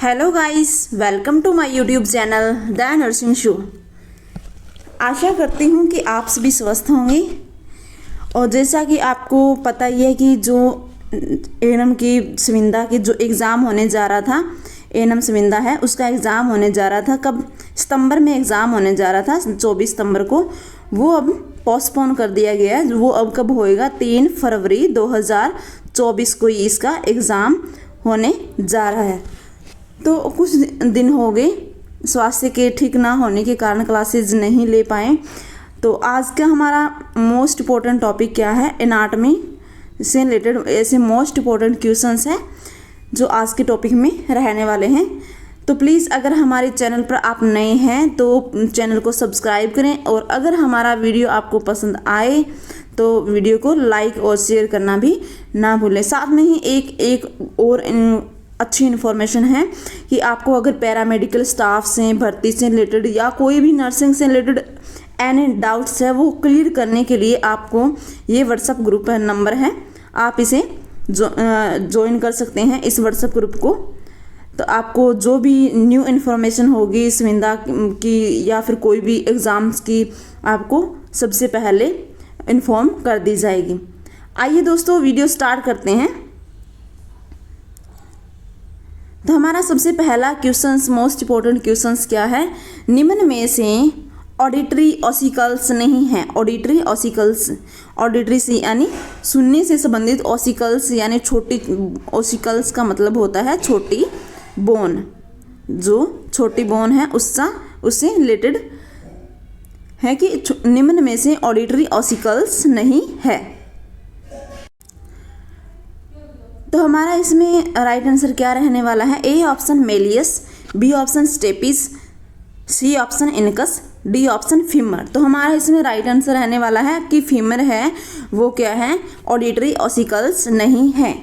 Hello guys, welcome to my YouTube channel the nursing show. आशा करती हूँ कि आप सभी स्वस्थ होंगे। और जैसा कि आपको पता ही है कि जो एएनएम की सविंदा की जो एग्ज़ाम होने जा रहा था, एएनएम सविंदा है उसका एग्ज़ाम होने जा रहा था। कब? सितंबर में एग्ज़ाम होने जा रहा था 24 सितंबर को। वो अब पोस्टपोन कर दिया गया है। वो अब कब होएगा? 3 फरवरी 2024 को इसका एग्ज़ाम होने जा रहा है। तो कुछ दिन हो गए स्वास्थ्य के ठीक ना होने के कारण क्लासेस नहीं ले पाए। तो आज का हमारा मोस्ट इम्पोर्टेंट टॉपिक क्या है? एनाटॉमी से रिलेटेड ऐसे मोस्ट इम्पोर्टेंट क्वेश्चंस हैं जो आज के टॉपिक में रहने वाले हैं। तो प्लीज़ अगर हमारे चैनल पर आप नए हैं तो चैनल को सब्सक्राइब करें, और अगर हमारा वीडियो आपको पसंद आए तो वीडियो को लाइक और शेयर करना भी ना भूलें। साथ में ही एक और अच्छी इन्फॉर्मेशन है कि आपको अगर पैरामेडिकल स्टाफ से, भर्ती से रिलेटेड या कोई भी नर्सिंग से रिलेटेड एनी डाउट्स है वो क्लियर करने के लिए आपको ये व्हाट्सएप ग्रुप नंबर है, आप इसे ज्वाइन कर सकते हैं इस व्हाट्सएप ग्रुप को। तो आपको जो भी न्यू इन्फॉर्मेशन होगी सविंदा की या फिर कोई भी एग्ज़ाम्स की, आपको सबसे पहले इन्फॉर्म कर दी जाएगी। आइए दोस्तों वीडियो स्टार्ट करते हैं। तो हमारा सबसे पहला क्वेश्चंस, मोस्ट इम्पोर्टेंट क्वेश्चंस क्या है? निम्न में से ऑडिटरी ऑसिकल्स नहीं है। ऑडिटरी ऑसिकल्स, ऑडिटरी से यानी सुनने से संबंधित, ऑसिकल्स यानी छोटी, ऑसिकल्स का मतलब होता है छोटी बोन। जो छोटी बोन है उससे रिलेटेड है कि निम्न में से ऑडिटरी ऑसिकल्स नहीं है। तो हमारा इसमें राइट आंसर क्या रहने वाला है? A option malleus, B option stapes, C option incus, D option femur. तो हमारा इसमें राइट आंसर रहने वाला है कि फीमर है वो क्या है? ऑडिटरी ऑसिकल्स नहीं है।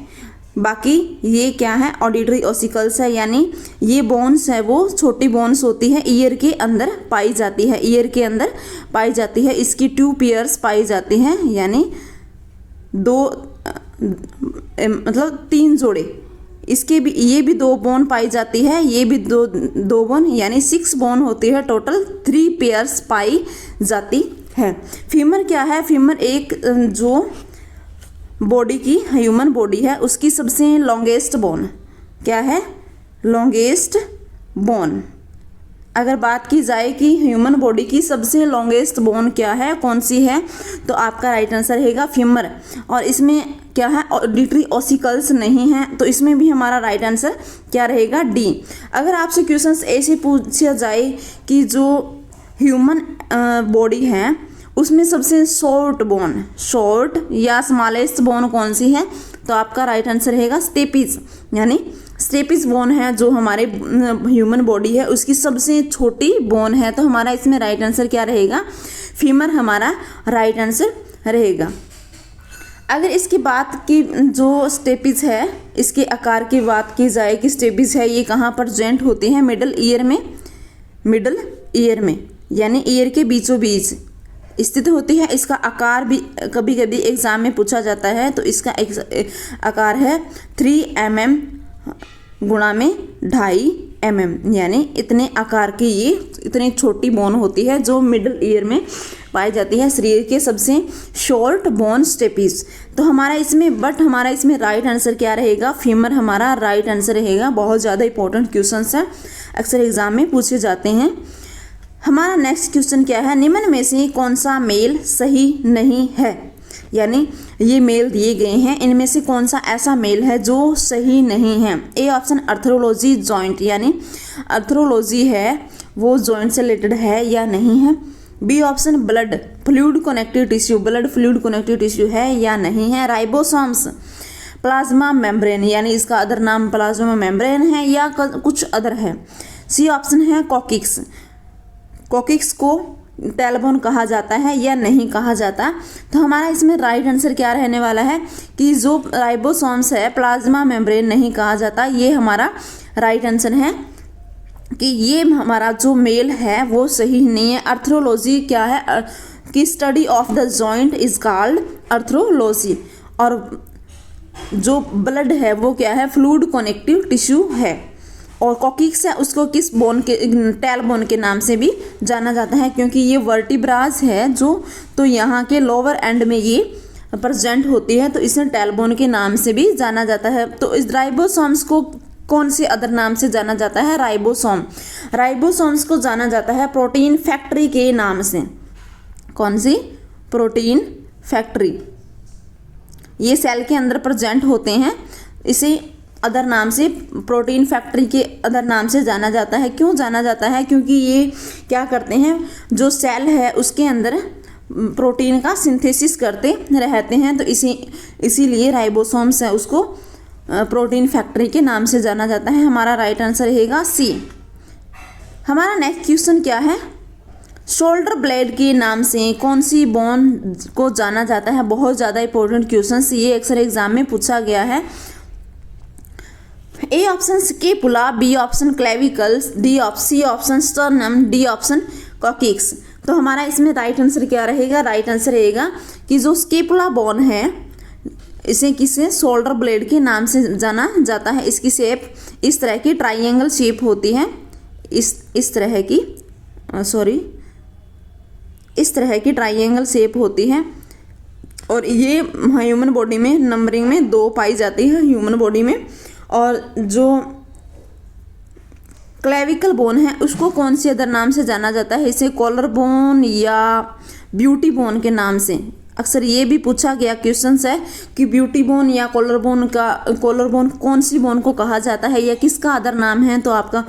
बाकी ये क्या है? ऑडिटरी ऑसिकल्स है, यानी ये बोन्स है वो छोटी बोन्स होती है, ईयर के अंदर पाई जाती है, ईयर के अंदर पाई जाती है। इसकी 2 पेयर्स पाई जाती हैं, यानी 3 जोड़े। इसके भी ये भी 2 बोन पाई जाती है, ये भी दो बोन, यानी 6 बोन होती है। टोटल 3 पेयर्स पाई जाती है। फीमर क्या है? फीमर एक जो बॉडी की ह्यूमन बॉडी है उसकी सबसे लॉन्गेस्ट बोन क्या है? Longest bone. अगर बात की जाए कि ह्यूमन बॉडी की सबसे लॉन्गेस्ट बोन क्या है, कौन सी है, तो आपका राइट आंसर रहेगा फीमर। और इसमें क्या है? ऑडिटरी ऑसिकल्स नहीं है, तो इसमें भी हमारा राइट आंसर क्या रहेगा? डी। अगर आपसे क्वेश्चंस ऐसे पूछा जाए कि जो ह्यूमन बॉडी है उसमें सबसे शॉर्ट या स्मॉलेस्ट बोन कौन सी है, तो आपका राइट आंसर रहेगा स्टेपिस, यानी स्टेपिस बोन है जो हमारे ह्यूमन बॉडी है उसकी सबसे छोटी बोन है। तो हमारा इसमें राइट आंसर क्या रहेगा? फीमर हमारा राइट आंसर रहेगा। अगर इसकी बात की जो स्टेपिस है, इसके आकार की बात की जाए कि स्टेपिस है ये कहाँ पर जॉइंट होती है? मिडल ईयर में, यानी ईयर के बीचों बीच स्थित होती है। इसका आकार भी कभी कभी एग्जाम में पूछा जाता है, तो इसका आकार है 3 mm गुणा में 2.5 mm, यानी इतने आकार की ये इतनी छोटी बोन होती है जो मिडल ईयर में पाई जाती है। शरीर के सबसे शॉर्ट बोन स्टेपिस। तो हमारा इसमें राइट आंसर क्या रहेगा? फीमर हमारा राइट आंसर रहेगा। बहुत ज़्यादा इंपॉर्टेंट क्वेश्चंस है, अक्सर एग्जाम में पूछे जाते हैं। हमारा नेक्स्ट क्वेश्चन क्या है? निम्न में से कौन सा मेल सही नहीं है? यानी ये मेल दिए गए हैं, इनमें से कौन सा ऐसा मेल है जो सही नहीं है? ए ऑप्शन अर्थरोलॉजी जॉइंट, यानी अर्थरोलॉजी है वो जॉइंट से रिलेटेड है या नहीं है। B option blood fluid connective tissue है या नहीं है। राइबोसोम्स, प्लाज्मा मेम्ब्रेन, यानी इसका अदर नाम प्लाज्मा मेम्ब्रेन है या कुछ अदर है। सी ऑप्शन है कॉकिक्स को टेलबोन कहा जाता है या नहीं कहा जाता। तो हमारा इसमें राइट आंसर क्या रहने वाला है कि जो राइबोसोम्स है प्लाज्मा मेम्ब्रेन नहीं कहा जाता। ये हमारा राइट आंसर है कि ये हमारा जो मेल है वो सही नहीं है। अर्थरोलॉजी क्या है? कि study of the joint is called arthrology. और जो ब्लड है वो क्या है? फ्लूइड कनेक्टिव टिश्यू है। और कॉकिक्स है उसको किस बोन के, टेल बोन के नाम से भी जाना जाता है, क्योंकि ये वर्टिब्रास है जो, तो यहाँ के लोअर एंड में ये प्रेजेंट होती है, तो इसे टेल बोन के नाम से भी जाना जाता है। तो इस राइबोसोम्स को कौन से अदर नाम से जाना जाता है? राइबोसोम। राइबोसोम्स को जाना जाता है प्रोटीन फैक्ट्री के नाम से। कौन सी? Protein factory. ये सेल के अंदर प्रेजेंट होते हैं, इसे अदर नाम से, प्रोटीन फैक्ट्री के अदर नाम से जाना जाता है। क्यों जाना जाता है? क्योंकि ये क्या करते हैं, जो सेल है उसके अंदर प्रोटीन का सिंथेसिस करते रहते हैं, तो इसीलिए राइबोसोम्स है उसको प्रोटीन फैक्ट्री के नाम से जाना जाता है। हमारा राइट आंसर रहेगा सी। हमारा नेक्स्ट क्वेश्चन क्या है? शोल्डर ब्लेड के नाम से कौन सी बोन को जाना जाता है? बहुत ज़्यादा इंपॉर्टेंट क्वेश्चन, ये अक्सर एग्जाम में पूछा गया है। A option scapula, B option clavicles, C option sternum, D option coccyx. तो हमारा इसमें राइट आंसर क्या रहेगा? राइट आंसर रहेगा कि जो स्केपुला बोन है इसे किसे शोल्डर ब्लेड के नाम से जाना जाता है। इसकी शेप इस तरह की ट्राइंगल शेप होती है, इस तरह की इस तरह की ट्राइंगल शेप होती है, और ये ह्यूमन बॉडी में नंबरिंग में 2 पाई जाती है ह्यूमन बॉडी में। और जो क्लेविकल बोन है उसको कौन सी अदर नाम से जाना जाता है? इसे कॉलर बोन या ब्यूटी बोन के नाम से। अक्सर ये भी पूछा गया क्वेश्चन है कि ब्यूटी बोन या कॉलर बोन कौन सी बोन को कहा जाता है या किसका अदर नाम है? तो आपका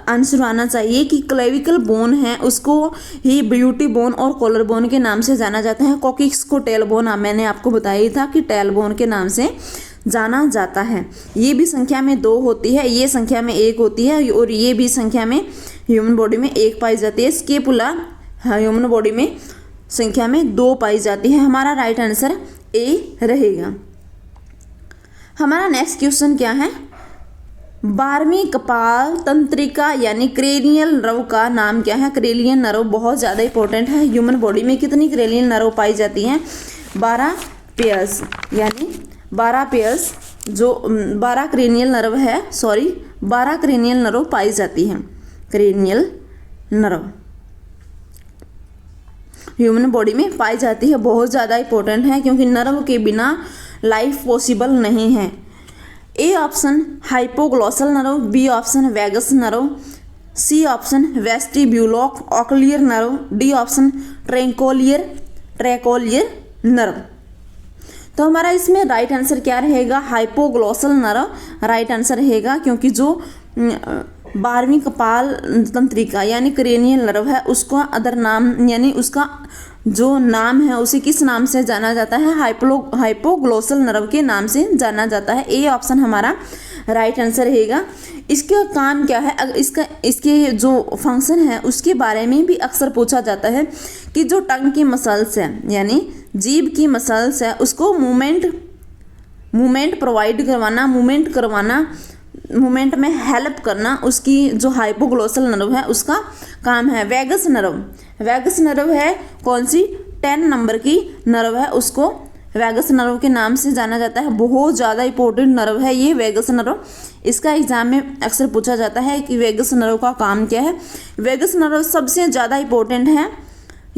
आंसर आना चाहिए कि क्लेविकल बोन है उसको ही ब्यूटी बोन और कॉलर बोन के नाम से जाना जाता है। कॉकिक्स को टेल बोन, मैंने आपको बताया था कि टेल बोन के नाम से जाना जाता है। ये भी संख्या में 2 होती है, ये संख्या में 1 होती है, और ये भी संख्या में ह्यूमन बॉडी में 1 पाई जाती है। स्केपुला ह्यूमन बॉडी में संख्या में 2 पाई जाती है। हमारा राइट आंसर ए रहेगा। हमारा नेक्स्ट क्वेश्चन क्या है? 12वीं कपाल तंत्रिका यानी क्रेनियल नर्व का नाम क्या है? क्रेनियल नर्व बहुत ज़्यादा इंपॉर्टेंट है। ह्यूमन बॉडी में कितनी क्रेनियल नर्व पाई जाती हैं? 12 पेयर्स, यानी 12 पेयर्स, जो 12 क्रेनियल नर्व है, 12 क्रेनियल नर्व पाई जाती हैं। क्रेनियल नर्व ह्यूमन बॉडी में पाई जाती है, बहुत ज़्यादा इंपॉर्टेंट है, क्योंकि नर्व के बिना लाइफ पॉसिबल नहीं है। A option hypoglossal nerve, B option vagus nerve, C option vestibulocochlear nerve, D option trochlear nerve. तो हमारा इसमें राइट आंसर क्या रहेगा? हाइपोग्लॉसल नर्व राइट आंसर रहेगा, क्योंकि जो 12वीं कपाल तंत्रिका यानी क्रेनियल नर्व है उसका अदर नाम, यानी उसका जो नाम है उसे किस नाम से जाना जाता है? हाइपोग्लॉसल नर्व के नाम से जाना जाता है। ए ऑप्शन हमारा राइट आंसर रहेगा। इसका काम क्या है? इसके जो फंक्शन है उसके बारे में भी अक्सर पूछा जाता है कि जो टंग की मसल्स है यानी जीभ की मसल्स है उसको मूवमेंट प्रोवाइड करवाना, मूवमेंट में हेल्प करना, उसकी जो हाइपोग्लॉसल नर्व है उसका काम है। वैगस नर्व है कौन सी? 10 नंबर की नर्व है, उसको वैगस नर्व के नाम से जाना जाता है। बहुत ज़्यादा इंपॉर्टेंट नर्व है ये वैगस नर्व। इसका एग्जाम में अक्सर पूछा जाता है कि वैगस नर्व का काम क्या है। वैगस नर्व सबसे ज़्यादा इंपॉर्टेंट है,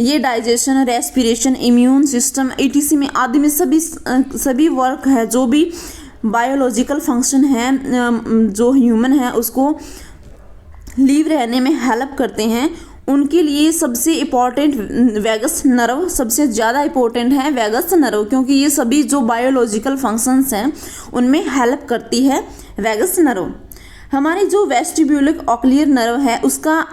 ये digestion, respiration, immune system etc में आदि में सभी वर्क है, जो भी बायोलॉजिकल फंक्शन है जो ह्यूमन है उसको लीव रहने में हेल्प करते हैं, उनके लिए सबसे इम्पॉर्टेंट वैगस नर्व सबसे ज़्यादा इम्पोर्टेंट है वैगस नर्व, क्योंकि ये सभी जो बायोलॉजिकल फंक्शंस हैं उनमें हेल्प करती है वैगस नर्व। हमारी जो वेस्टिब्यूलिक ऑक्लियर नर्व है उसका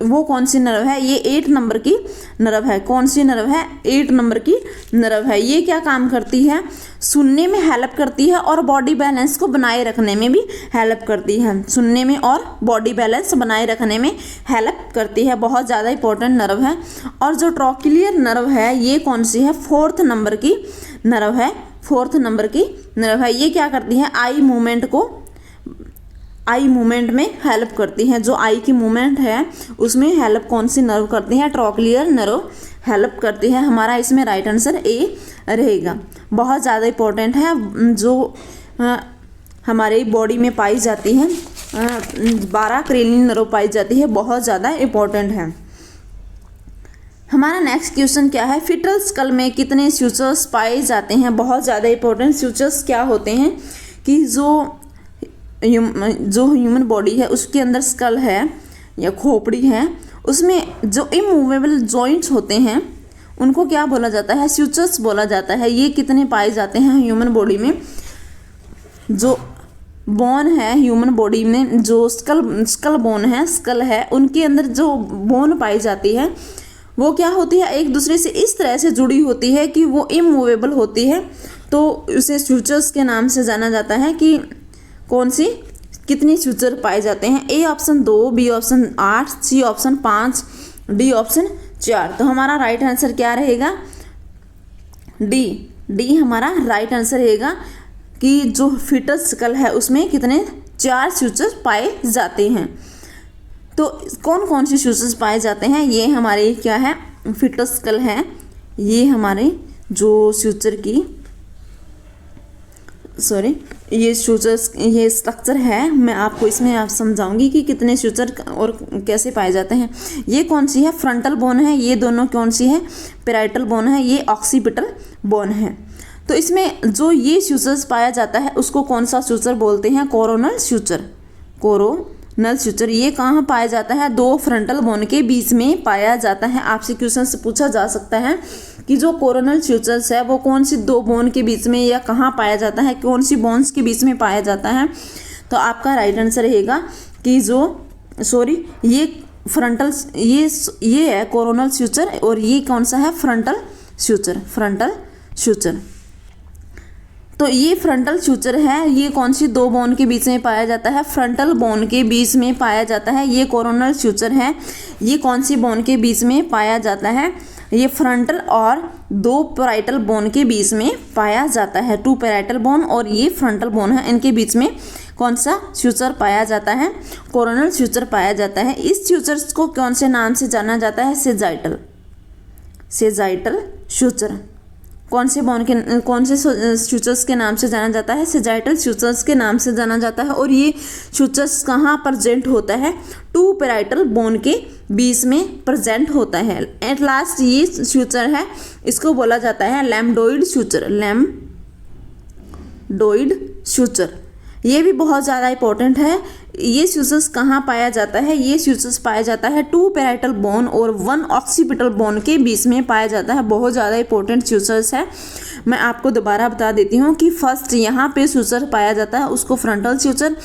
वो कौन सी नर्व है? ये 8 नंबर की नर्व है। कौन सी नर्व है? 8 नंबर की नर्व है। ये क्या काम करती है? सुनने में हेल्प करती है और बॉडी बैलेंस को बनाए रखने में भी हेल्प करती है। सुनने में और बॉडी बैलेंस बनाए रखने में हेल्प करती है, बहुत ज़्यादा इंपॉर्टेंट नर्व है। और जो ट्रॉक्लियर नर्व है ये कौन सी है? 4th नंबर की नर्व है। 4th नंबर की नर्व है। ये क्या करती है? आई मूवमेंट में हेल्प करती हैं। जो आई की मूवमेंट है उसमें हेल्प कौन सी नर्व करती है? ट्रॉक्लियर नर्व हेल्प करती है। हमारा इसमें राइट आंसर ए रहेगा। बहुत ज़्यादा इंपॉर्टेंट है। जो हमारे बॉडी में पाई जाती है, 12 क्रेनियल नर्व पाई जाती है, बहुत ज़्यादा इम्पोर्टेंट है। हमारा नेक्स्ट क्वेश्चन क्या है, फीटल स्कल में कितने सूचर्स पाए जाते हैं। बहुत ज़्यादा इंपॉर्टेंट सूचर्स क्या होते हैं कि जो ह्यूमन बॉडी है उसके अंदर स्कल है या खोपड़ी है, उसमें जो इमूवेबल जॉइंट्स होते हैं उनको क्या बोला जाता है, सूचर्स बोला जाता है। ये कितने पाए जाते हैं ह्यूमन बॉडी में। जो बोन है ह्यूमन बॉडी में, जो स्कल बोन है, स्कल है, उनके अंदर जो बोन पाई जाती है वो क्या होती है, एक दूसरे से इस तरह से जुड़ी होती है कि वो इमूवेबल होती है, तो उसे सूचर्स के नाम से जाना जाता है। कि कौन सी कितनी सूचर पाए जाते हैं। A option 2, B option 8, C option 5, D option 4। तो हमारा राइट आंसर क्या रहेगा, डी हमारा राइट आंसर रहेगा कि जो फीटल स्कल है उसमें कितने 4 सूचर पाए जाते हैं। तो कौन कौन से सूचर्स पाए जाते हैं, ये हमारे क्या है, फीटल स्कल है। ये हमारे जो सूचर की ये सूचर्स, ये स्ट्रक्चर है, मैं आपको इसमें आप समझाऊंगी कि कितने सूचर और कैसे पाए जाते हैं। ये कौन सी है, फ्रंटल बोन है। ये दोनों कौन सी है, पैराइटल बोन है। ये ऑक्सीपिटल बोन है। तो इसमें जो ये सूचर्स पाया जाता है उसको कौन सा सूचर बोलते हैं, कोरोनल सूचर। कोरोनल सूचर ये कहाँ पाया जाता है, 2 फ्रंटल बोन के बीच में पाया जाता है। आपसे क्वेश्चन से पूछा जा सकता है कि जो कोरोनल सूचर्स है वो कौन सी 2 बोन के बीच में या कहाँ पाया जाता है, कौन सी बोन्स के बीच में पाया जाता है। तो आपका राइट आंसर रहेगा कि ये फ्रंटल, ये है कोरोनल सूचर और ये कौन सा है, फ्रंटल सूचर। तो ये फ्रंटल सूचर है, ये कौन सी 2 बोन के बीच में पाया जाता है, फ्रंटल बोन के बीच में पाया जाता है। ये कोरोनल सूचर है, ये कौन सी बोन के बीच में पाया जाता है, ये फ्रंटल और 2 पैराइटल बोन के बीच में पाया जाता है। 2 पैराइटल बोन और ये फ्रंटल बोन है, इनके बीच में कौन सा सूचर पाया जाता है, कोरोनल सूचर पाया जाता है। इस सूचर्स को कौन से नाम से जाना जाता है, सेजाइटल सूचर। कौन से सूचर्स के नाम से जाना जाता है, सेजाइटल सूचर्स के नाम से जाना जाता है। और ये सूचर्स कहाँ प्रेजेंट होता है, 2 पैराइटल बोन के बीच में प्रेजेंट होता है। एट लास्ट ये सूचर है, इसको बोला जाता है लैम्डोइड सूचर। ये भी बहुत ज़्यादा इंपॉर्टेंट है। ये सूचर्स कहाँ पाया जाता है, ये सूचर्स पाया जाता है 2 पैराइटल बोन और 1 ऑक्सीपिटल बोन के बीच में पाया जाता है। बहुत ज़्यादा इंपॉर्टेंट सूचर्स है। मैं आपको दोबारा बता देती हूँ कि फर्स्ट यहाँ पे सूचर पाया जाता है उसको फ्रंटल सूचर,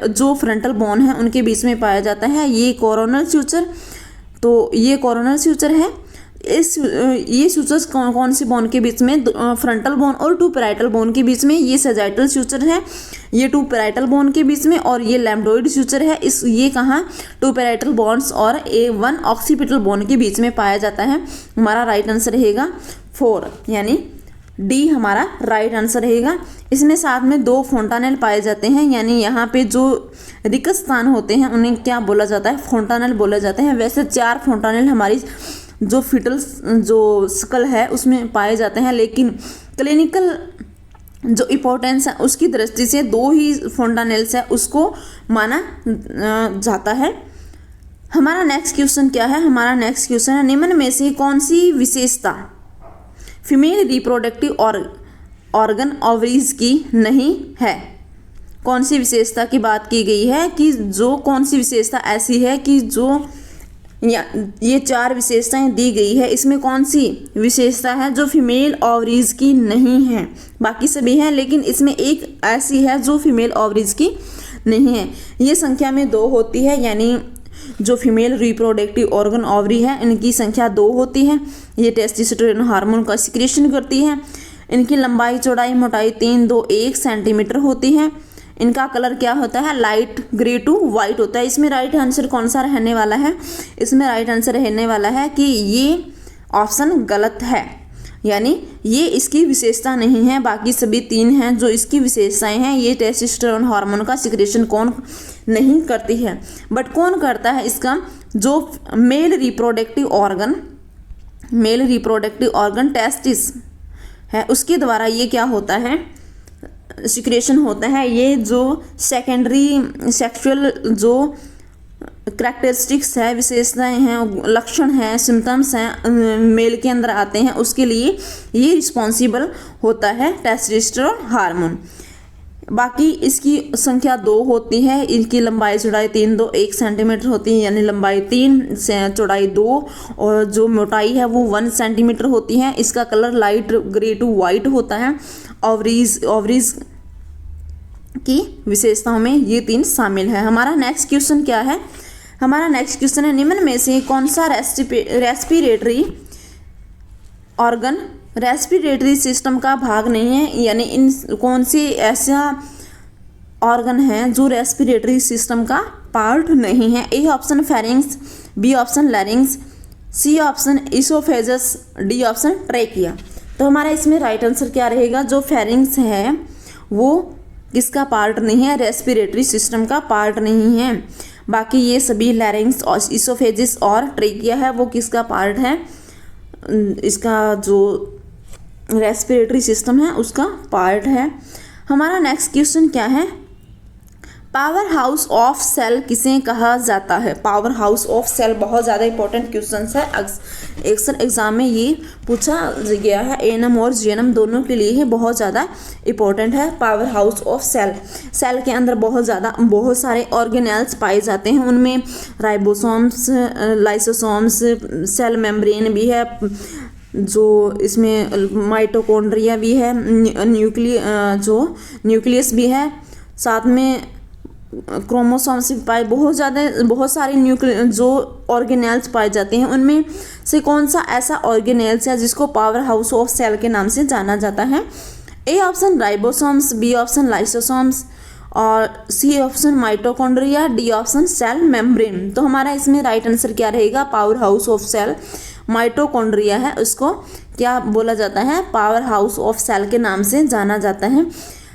जो फ्रंटल बोन है उनके बीच में पाया जाता है, ये कोरोनल सूचर। तो ये कोरोनल सूचर है। ये सूचर्स कौन सी बोन के बीच में, फ्रंटल बोन और 2 पैराइटल बोन के बीच में। ये सेजाइटल सूचर है, ये 2 पैराइटल बोन के बीच में। और ये लैम्डोइड सूचर है, ये कहाँ, 2 पैराइटल बोन्स और 1 ऑक्सीपिटल बोन के बीच में पाया जाता है। हमारा राइट आंसर रहेगा 4, यानी डी हमारा राइट आंसर रहेगा। इसमें साथ में 2 फोंटानेल पाए जाते हैं, यानी यहाँ पे जो रिक्त स्थान होते हैं उन्हें क्या बोला जाता है, फोंटानेल बोला जाते हैं। वैसे 4 फोंटानेल हमारी जो फीटल जो स्कल है उसमें पाए जाते हैं, लेकिन क्लिनिकल जो इम्पोर्टेंस है उसकी दृष्टि से 2 ही फोंटानेल्स है, उसको माना जाता है। हमारा नेक्स्ट क्वेश्चन क्या है, हमारा नेक्स्ट क्वेश्चन है निम्न में से कौन सी विशेषता फीमेल रिप्रोडक्टिव ऑर्गन ओवरीज की नहीं है। कौन सी विशेषता की बात की गई है कि जो कौन सी विशेषता ऐसी है कि जो ये 4 विशेषताएं दी गई है, इसमें कौन सी विशेषता है जो फीमेल ओवरीज की नहीं है। बाकी सभी हैं लेकिन इसमें एक ऐसी है जो फीमेल ओवरीज की नहीं है। ये संख्या में 2 होती है, यानी जो फीमेल रिप्रोडक्टिव ऑर्गन ओवरी है इनकी संख्या 2 होती है। ये टेस्टोस्टेरोन हार्मोन का सिक्रेशन करती है। इनकी लंबाई, चौड़ाई, मोटाई 3, 2, 1 सेंटीमीटर होती है। इनका कलर क्या होता है, लाइट ग्रे टू वाइट होता है। इसमें राइट आंसर कौन सा रहने वाला है, इसमें राइट आंसर रहने वाला है कि ये ऑप्शन गलत है, यानी ये इसकी विशेषता नहीं है। बाकी सभी 3 हैं जो इसकी विशेषताएं हैं। ये टेस्टोस्टेरोन हार्मोन का सिक्रेशन कौन नहीं करती है, बट कौन करता है इसका, जो मेल रिप्रोडक्टिव ऑर्गन टेस्टिस है उसके द्वारा ये क्या होता है, सिक्रेशन होता है, ये जो सेकेंडरी सेक्सुअल जो करैक्टरिस्टिक्स है, विशेषताएं हैं, लक्षण हैं, सिम्टम्स हैं मेल के अंदर आते हैं, उसके लिए ये रिस्पॉन्सिबल होता है टेस्टोस्टेरोन हार्मोन। बाकी इसकी संख्या 2 होती है, इनकी लंबाई चौड़ाई 1 सेंटीमीटर होती है, यानी लंबाई 3 से चौड़ाई 2, और जो मोटाई है वो 1 सेंटीमीटर होती है। इसका colour light grey to white होता है। ओवरीज की विशेषताओं में ये 3 शामिल है। हमारा नेक्स्ट क्वेश्चन क्या है? हमारा नेक्स्ट क्वेश्चन है, निम्न में से कौन सा रेस्पिरेटरी ऑर्गन रेस्पिरेटरी सिस्टम का भाग नहीं है, यानी इन कौन सी ऐसा ऑर्गन है जो रेस्पिरेटरी सिस्टम का पार्ट नहीं है? A option pharynx, B option larynx, C option oesophagus, D option trachea. तो हमारा इसमें राइट आंसर क्या रहेगा? जो फेरिंग्स है वो किसका पार्ट नहीं है? रेस्पिरेटरी सिस्टम का पार्ट नहीं है। बाकी ये सभी लैरिंग्स और इसोफेजिस और ट्रेकिया है वो किसका पार्ट है? इसका जो रेस्पिरेटरी सिस्टम है उसका पार्ट है। हमारा नेक्स्ट क्वेश्चन क्या है? पावर हाउस ऑफ सेल किसे कहा जाता है? पावर हाउस ऑफ सेल बहुत ज़्यादा इंपॉर्टेंट क्वेश्चन है, अक्सर एग्जाम में ये पूछा गया है। एएनएम और जीएनएम दोनों के लिए ही बहुत ज़्यादा इंपॉर्टेंट है power house of cell. Cell के अंदर बहुत सारे ऑर्गेनेल्स पाए जाते हैं, उनमें राइबोसोम्स, लाइसोसोम्स, सेल मेम्ब्रेन भी है, जो इसमें माइटोकॉन्ड्रिया भी है, न्यूक्लियस भी है, साथ में क्रोमोसोम्स भी पाए, बहुत सारे जो ऑर्गेनेल्स पाए जाते हैं। उनमें से कौन सा ऐसा ऑर्गेनेल्स है जिसको पावर हाउस ऑफ सेल के नाम से जाना जाता है? A option ribosomes, B option lysosomes, और C option mitochondria, D option cell membrane. तो हमारा इसमें राइट आंसर क्या रहेगा? Power house of cell mitochondria है, उसको क्या बोला जाता है? पावर हाउस ऑफ सेल के नाम से जाना जाता है।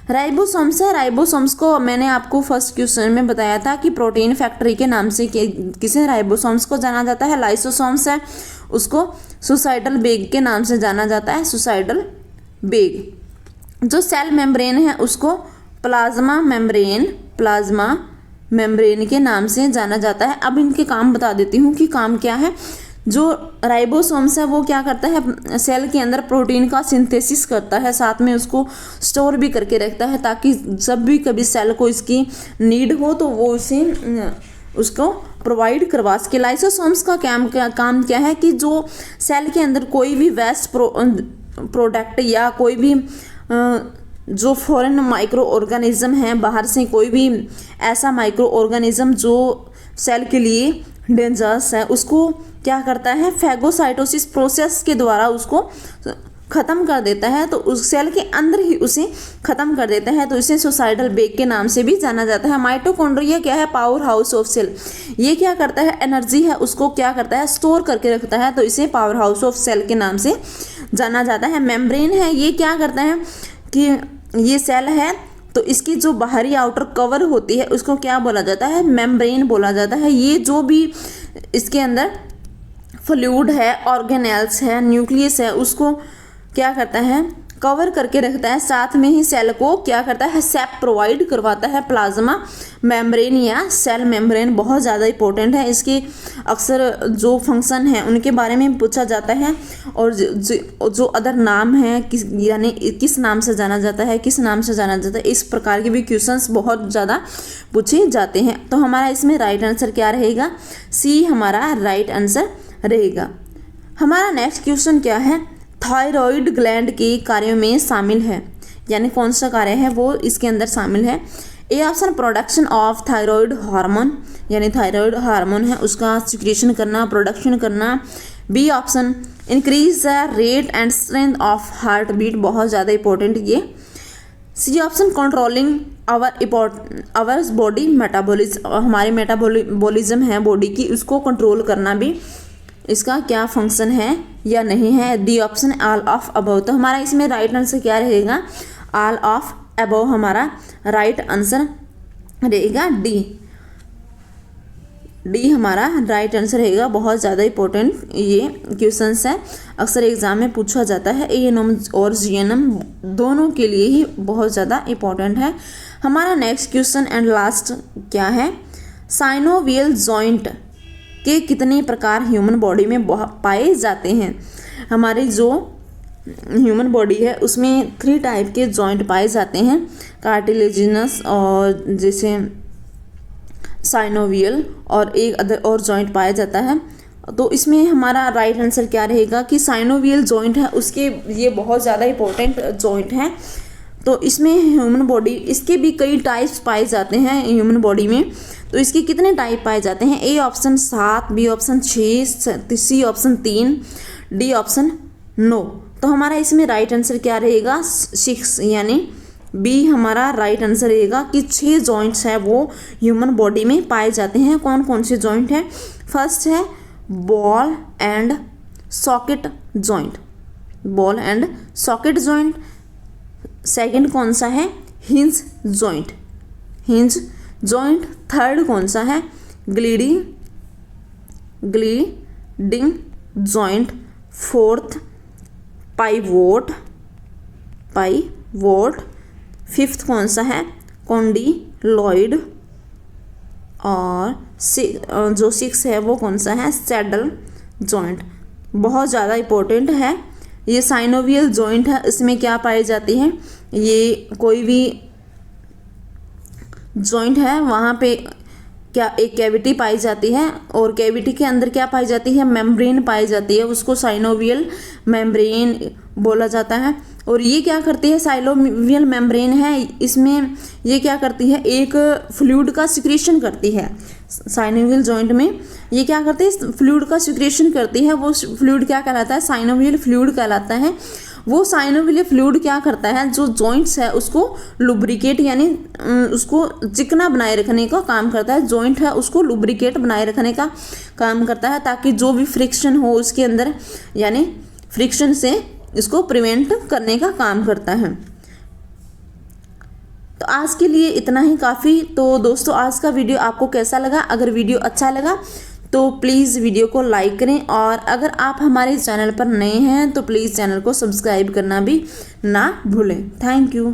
राइबोसोम्स है, राइबोसोम्स को मैंने आपको फर्स्ट क्वेश्चन में बताया था कि प्रोटीन फैक्ट्री के नाम से किसे राइबोसोम्स को जाना जाता है। लाइसोसोम्स है, उसको सुसाइडल बेग के नाम से जाना जाता है, सुसाइडल बेग। जो सेल मेम्ब्रेन है उसको प्लाज्मा मेम्ब्रेन के नाम से जाना जाता है। अब इनके काम बता देती हूँ कि काम क्या है। जो राइबोसोम्स है वो क्या करता है? सेल के अंदर प्रोटीन का सिंथेसिस करता है, साथ में उसको स्टोर भी करके रखता है, ताकि जब भी कभी सेल को इसकी नीड हो तो वो उसको प्रोवाइड करवा सके। लाइसोसोम्स का काम क्या है कि जो सेल के अंदर कोई भी वेस्ट प्रोडक्ट या कोई भी जो फॉरेन माइक्रो ऑर्गेनिज्म है, बाहर से कोई भी ऐसा माइक्रो ऑर्गेनिज्म जो सेल के लिए डेंजरस है, उसको क्या करता है? फैगोसाइटोसिस प्रोसेस के द्वारा उसको ख़त्म कर देता है। तो उस सेल के अंदर ही उसे ख़त्म कर देता है, तो इसे सुसाइडल बेग के नाम से भी जाना जाता है। माइटोकॉन्ड्रिया क्या है? Power house of cell. ये क्या करता है? एनर्जी है उसको क्या करता है? स्टोर करके रखता है, तो इसे पावर हाउस ऑफ सेल के नाम से जाना जाता है। मेम्ब्रेन है, ये क्या करता है कि ये सेल है तो इसकी जो बाहरी आउटर कवर होती है उसको क्या बोला जाता है? मेम्ब्रेन बोला जाता है। ये जो भी इसके अंदर फ्लूइड है, ऑर्गेनेल्स है, न्यूक्लियस है, उसको क्या करता है? कवर करके रखता है। साथ में ही सेल को क्या करता है? सेप प्रोवाइड करवाता है। प्लाज्मा मेम्ब्रेन या सेल मेम्ब्रेन बहुत ज़्यादा इंपॉर्टेंट है। इसके अक्सर जो फंक्शन है उनके बारे में पूछा जाता है, और जो अदर नाम है यानी किस नाम से जाना जाता है, किस नाम से जाना जाता है, इस प्रकार के भी क्वेश्चंस बहुत ज़्यादा पूछे जाते हैं। तो हमारा इसमें राइट आंसर क्या रहेगा? सी हमारा राइट आंसर रहेगा। हमारा नेक्स्ट क्वेश्चन क्या है? थायराइड ग्लैंड के कार्यों में शामिल है, यानी कौन सा कार्य है वो इसके अंदर शामिल है? A option production of thyroid hormone, यानी थायराइड हार्मोन है उसका सिक्रेशन करना, प्रोडक्शन करना। B option increase the rate and strength of heart beat, बहुत ज़्यादा इंपॉर्टेंट ये। C option controlling our body metabolism, हमारे मेटाबॉलिज्म है बॉडी की, उसको कंट्रोल करना भी इसका क्या फंक्शन है या नहीं है। D option all of above. तो हमारा इसमें राइट आंसर क्या रहेगा? ऑल ऑफ अबव हमारा राइट आंसर रहेगा डी। डी हमारा राइट आंसर रहेगा। बहुत ज़्यादा इंपॉर्टेंट ये क्वेश्चंस है, अक्सर एग्जाम में पूछा जाता है। एएनएम और जीएनएम दोनों के लिए ही बहुत ज़्यादा इंपॉर्टेंट है। हमारा नेक्स्ट क्वेश्चन एंड लास्ट क्या है, साइनोवियल जॉइंट के कितने प्रकार ह्यूमन बॉडी में पाए जाते हैं। हमारी जो ह्यूमन बॉडी है उसमें 3 टाइप के जॉइंट पाए जाते हैं, कार्टिलेजिनस और जैसे साइनोवियल और एक अदर और जॉइंट पाया जाता है। तो इसमें हमारा राइट आंसर क्या रहेगा कि साइनोवियल जॉइंट है उसके, ये बहुत ज़्यादा इंपॉर्टेंट जॉइंट है। तो इसमें ह्यूमन बॉडी, इसके भी कई टाइप्स पाए जाते हैं ह्यूमन बॉडी में। तो इसके कितने टाइप पाए जाते हैं, A option 7, B option 6, C option 3, D option 9। तो हमारा इसमें राइट आंसर क्या रहेगा 6, यानी बी हमारा राइट आंसर रहेगा कि 6 जॉइंट्स है वो ह्यूमन बॉडी में पाए जाते हैं। कौन कौन से जॉइंट हैं, फर्स्ट है ball and socket joint, ball and socket joint. Second कौन सा है, hinge joint, hinge joint. Third कौन सा है, ग्लीडिंग जॉइंट। फोर्थ पाइवोट, फिफ्थ कौन सा है, कॉन्डिलॉइड। और जो 6 है वो कौन सा है, सैडल जॉइंट। बहुत ज़्यादा इंपॉर्टेंट है ये साइनोवियल जॉइंट है। इसमें क्या पाई जाती है, ये कोई भी जॉइंट है वहाँ पे क्या एक कैविटी पाई जाती है और कैविटी के अंदर क्या पाई जाती है, मेम्ब्रेन पाई जाती है, उसको साइनोवियल मेम्ब्रेन बोला जाता है। और ये क्या करती है, साइनोवियल मेम्ब्रेन है इसमें ये क्या करती है, एक फ्लूइड का सिक्रेशन करती है। साइनोवियल जॉइंट में ये क्या करती है, फ्लूइड का सिक्रेशन करती है। वो फ्लूइड क्या कहलाता है, साइनोवियल फ्लूइड कहलाता है। वो साइनोवियल फ्लूइड क्या करता है, जो जॉइंट्स है उसको लुब्रिकेट यानी उसको चिकना बनाए रखने का काम करता है। जॉइंट है उसको लुब्रिकेट बनाए रखने का काम करता है, ताकि जो भी फ्रिक्शन हो उसके अंदर, यानी फ्रिक्शन से इसको प्रिवेंट करने का काम करता है। तो आज के लिए इतना ही काफ़ी। तो दोस्तों आज का वीडियो आपको कैसा लगा, अगर वीडियो अच्छा लगा तो प्लीज़ वीडियो को लाइक करें, और अगर आप हमारे चैनल पर नए हैं तो प्लीज़ चैनल को सब्सक्राइब करना भी ना भूलें। Thank you.